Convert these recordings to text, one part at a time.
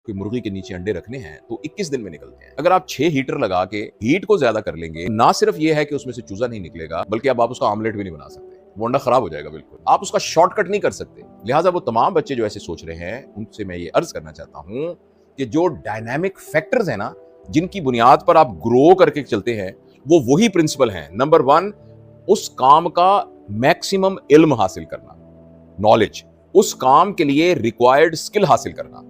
कोई मुर्गी के नीचे अंडे रखने हैं तो 21 दिन में निकलते हैं। अगर आप 6 हीटर लगा के हीट को ज्यादा कर लेंगे, ना सिर्फ ये है कि उसमें से चूजा नहीं निकलेगा, बल्कि अब आप उसका ऑमलेट भी नहीं बना सकते, वो अंडा खराब हो जाएगा बिल्कुल। आप उसका शॉर्टकट नहीं कर सकते। लिहाजा वो तमाम बच्चे जो ऐसे सोच रहे हैं, उनसे मैं ये अर्ज करना चाहता हूं कि जो डायनामिक फैक्टर्स हैं ना, जिनकी बुनियाद पर आप ग्रो करके चलते हैं, वो वही प्रिंसिपल हैं। नंबर 1, उस काम का मैक्सिमम इल्म हासिल करना, नॉलेज, उस काम के लिए रिक्वायर्ड स्किल हासिल करना,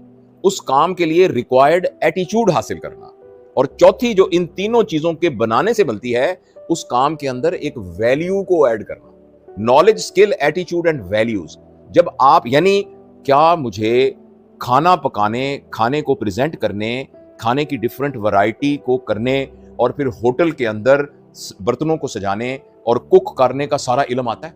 उस काम के लिए रिक्वायर्ड एटीट्यूड हासिल करना, और चौथी जो इन तीनों चीजों के बनाने से बनती है, उस काम के अंदर एक वैल्यू को ऐड करना। Knowledge, skill, attitude and values. जब आप, यानी क्या मुझे खाना पकाने, खाने को प्रेजेंट करने, खाने की डिफरेंट वैरायटी को करने, और फिर होटल के अंदर बर्तनों को सजाने और कुक करने का सारा इल्म आता है?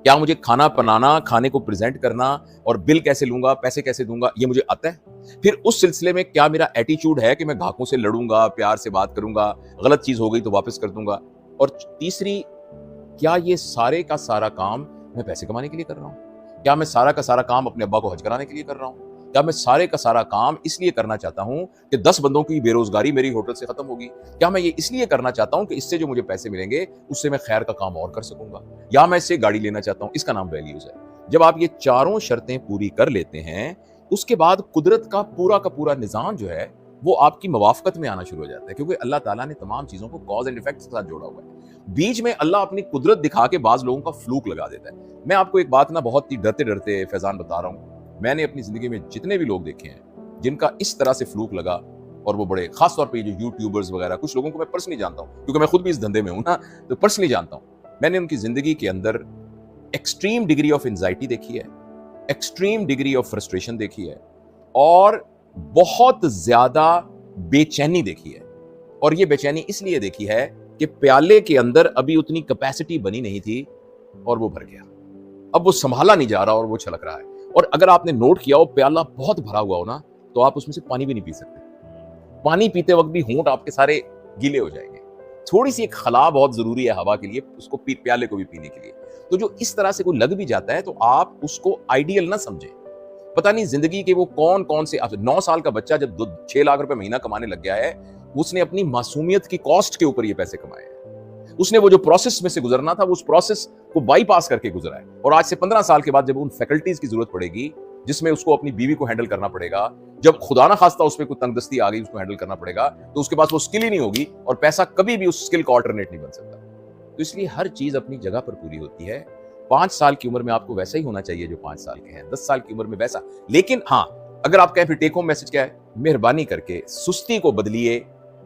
क्या मुझे खाना बनाना, खाने को प्रेजेंट करना और बिल कैसे लूंगा, पैसे कैसे दूंगा, ये मुझे आता है? फिर उस सिलसिले में क्या मेरा एटीट्यूड है कि मैं ग्राहकों से लड़ूंगा, प्यार से बात करूंगा, गलत चीज हो गई तो वापस कर दूंगा? और तीसरी, क्या ये सारे का सारा काम मैं पैसे कमाने के लिए कर रहा हूं? क्या मैं सारा का सारा काम अपने अब्बा को हज कराने के लिए कर रहा हूं? क्या मैं सारे का सारा काम इसलिए करना चाहता हूं कि 10 बंदों की बेरोजगारी मेरी होटल से खत्म होगी? क्या मैं ये इसलिए करना चाहता हूं कि इससे जो मुझे पैसे मिलेंगे उससे मैं खैर का काम और कर सकूंगा? या मैं इससे गाड़ी लेना चाहता हूं? इसका नाम वैल्यूज है। जब आप ये चारों शर्तें पूरी कर लेते हैं, उसके बाद कुदरत का पूरा निजाम जो है वो आपकी मवाफकत में आना शुरू हो जाता है, क्योंकि अल्लाह ताला ने तमाम चीजों को कॉज एंड इफेक्ट के साथ जोड़ा हुआ है। बीच में अल्लाह अपनी कुदरत दिखा के बाज लोगों का फ्लूक लगा देता है। मैं आपको एक बात ना बहुत ही डरते डरते फैजान बता रहा हूँ, मैंने अपनी जिंदगी में जितने भी लोग देखे हैं जिनका इस तरह से फ्लूक लगा, और वो बड़े खास तौर पे जो यूट्यूबर्स वगैरह, कुछ लोगों को मैं पर्सनली जानता हूँ क्योंकि मैं खुद भी इस धंधे में हूं ना, तो पर्सनली जानता हूँ। मैंने उनकी जिंदगी के अंदर एक्सट्रीम डिग्री ऑफ एंजाइटी देखी है, एक्सट्रीम डिग्री ऑफ फ्रस्ट्रेशन देखी है, और बहुत ज्यादा बेचैनी देखी है। और ये बेचैनी इसलिए देखी है कि प्याले के अंदर अभी उतनी कैपेसिटी बनी नहीं थी और वो भर गया, अब वो संभाला नहीं जा रहा और वो छलक रहा है। और अगर आपने नोट किया हो, प्याला बहुत भरा हुआ हो ना, तो आप उसमें से पानी भी नहीं पी सकते। पानी पीते वक्त भी होंठ आपके सारे गीले हो जाएंगे। थोड़ी सी एक खला बहुत जरूरी है हवा के लिए, उसको प्याले को भी पीने के लिए। तो जो इस तरह से कोई लग भी जाता है तो आप उसको आइडियल ना समझें। पता नहीं जिंदगी के वो कौन कौन से, 9 साल का बच्चा जब 6 लाख रुपए महीना कमाने लग गया है, उसने अपनी मासूमियत की कॉस्ट के ऊपर ये पैसे कमाए हैं। उसने वो जो प्रोसेस में से गुजरना था, वो उस प्रोसेस को बाईपास करके गुजरा है। और आज से 15 साल के बाद जब उन फैकल्टीज की जरूरत पड़ेगी, जिसमें उसको अपनी बीवी को हैंडल करना पड़ेगा, जब खुदा ना खास्ता उस पर कोई तंगदस्ती आ गई, उसको हैंडल करना पड़ेगा, तो उसके पास वो स्किल ही नहीं होगी, और पैसा कभी भी उस स्किल का ऑल्टरनेट नहीं बन सकता। तो इसलिए हर चीज अपनी जगह पर पूरी होती है। 5 साल की उम्र में आपको वैसा ही होना चाहिए जो 5 साल के हैं, 10 साल की उम्र में वैसा। लेकिन हाँ, अगर आप कहें फिर टेक होम मैसेज क्या है, मेहरबानी करके सुस्ती को बदलिए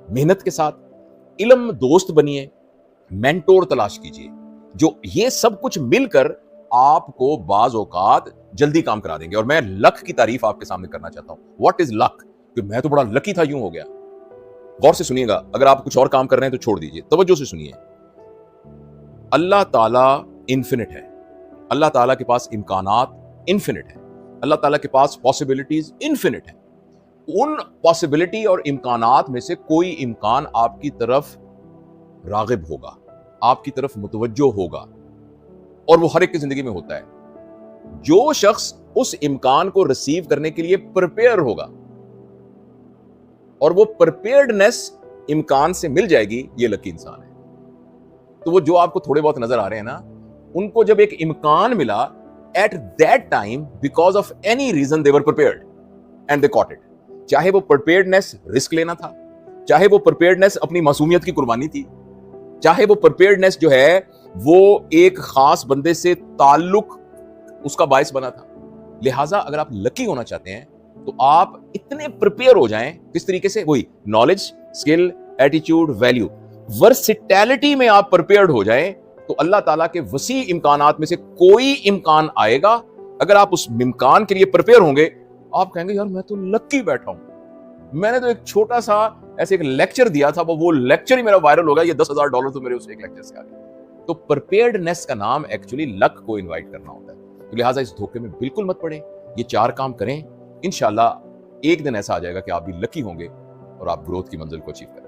मेहनत के साथ, इल्म दोस्त बनिए, मेंटोर तलाश कीजिए, जो ये सब कुछ मिलकर आपको बाज औकात जल्दी काम करा देंगे। और मैं लक की तारीफ आपके सामने करना चाहता हूं। What is luck? कि मैं तो बड़ा लकी था, यूं हो गया। गौर से सुनिएगा, अगर आप कुछ और काम कर रहे हैं तो छोड़ दीजिए, तवज्जो से सुनिए। अल्लाह ताला इन्फिनिट है, अल्लाह ताला के पास इम्कानात इन्फिनिट है, अल्लाह ताला के पास पॉसिबिलिटीज इन्फिनिट है। उन पॉसिबिलिटी और इम्कानात में से कोई इम्कान आपकी तरफ रागिब होगा, आपकी तरफ मुतवज्जो होगा, और वो हर एक की जिंदगी में होता है। जो शख्स उस इम्कान को रिसीव करने के लिए प्रिपेयर होगा, और वो प्रिपेयर्डनेस इम्कान से मिल जाएगी, ये लकी इंसान है। तो वो जो आपको थोड़े बहुत नजर आ रहे हैं ना, उनको जब एक इम्कान मिला, at that time because of any reason they were prepared and they caught it. चाहे वो प्रिपेयर्डनेस रिस्क लेना था, चाहे वो प्रिपेयर्डनेस अपनी मासूमियत की कुर्बानी थी, चाहे वो प्रिपेयर्डनेस जो है वो एक खास बंदे से ताल्लुक उसका बायस बना था। लिहाजा अगर आप लकी होना चाहते हैं तो आप इतने प्रिपेयर हो जाएं, किस तरीके से, वही knowledge, skill, attitude, value, versatility में आप प्रिपेयर्ड हो जाएं, तो अल्लाह ताला के वसी इम्कानात में से कोई इम्कान आएगा। अगर आप उस इम्कान के लिए प्रिपेयर होंगे, आप कहेंगे यार मैं तो लकी बैठा हूं, मैंने तो एक छोटा सा ऐसे एक लेक्चर दिया था, वो लेक्चर ही मेरा वायरल हो गया, ये $10,000 तो मेरे उस एक लेक्चर से आ गए। तो प्रिपेयर्डनेस का नाम एक्चुअली लक को इनवाइट करना होता है। तो लिहाजा इस धोखे में बिल्कुल मत पड़े, ये 4 काम करें, इंशाल्लाह एक दिन ऐसा आ जाएगा कि आप भी लकी होंगे और आप ग्रोथ की मंजिल को अचीव करें।